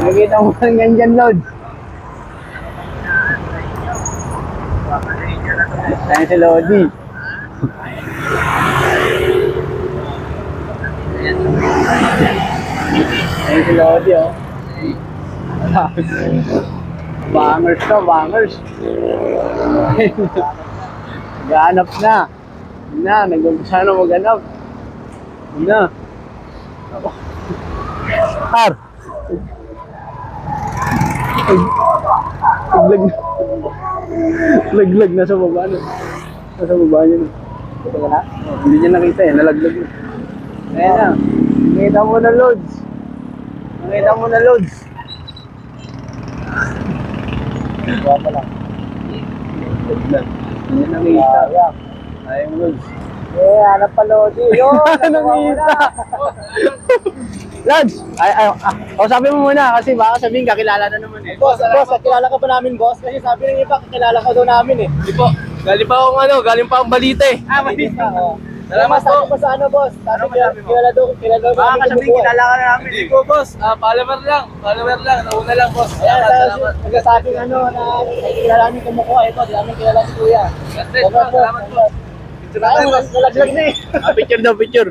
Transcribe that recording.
Nakikita mo lang yan dyan, Lods. Ayan si Lodi. Ayan si Lodi, oh. Bangers to, bangers. Naghanap na. Yun na, nag-umpisa na maghanap. Yun na. Ar! Laglag na. Laglag na sa baba na. Nasa baba niya na. Ito ka na? Hindi niya nakita eh, nalaglag na. Ayan na. Nakita mo na, Lods. Nakita mo na, Lods. Buwa pa lang. Laglag. Hindi niya nakita. Ayun, Lods. Eh, hanap pa, Lodi. Yun! Nakita! Lods! Sabi mo muna kasi baka sabihin kakilala na naman eh. Boss, kakilala ka ba namin, boss? Kasi sabi ng iba, kakilala ka daw namin eh. Hindi po. Galing pa akong galing pa akong balita eh. Balita, oh. Salamat Sabi po. pa sa ano, boss? Sabi masabi mo? kilala daw Baka namin sabihin kumukuha. kilala ka na namin Hindi eh. po boss. Follower lang. Follower lang. Nauna lang boss. Ayan, Salamat. nagsasabi ano na kilala namin kumukuha. Ito, di namin kilala si Kuya. God bless po. Salamat po. Picture na tayo boss. Nalaglag na eh. Picture daw, picture.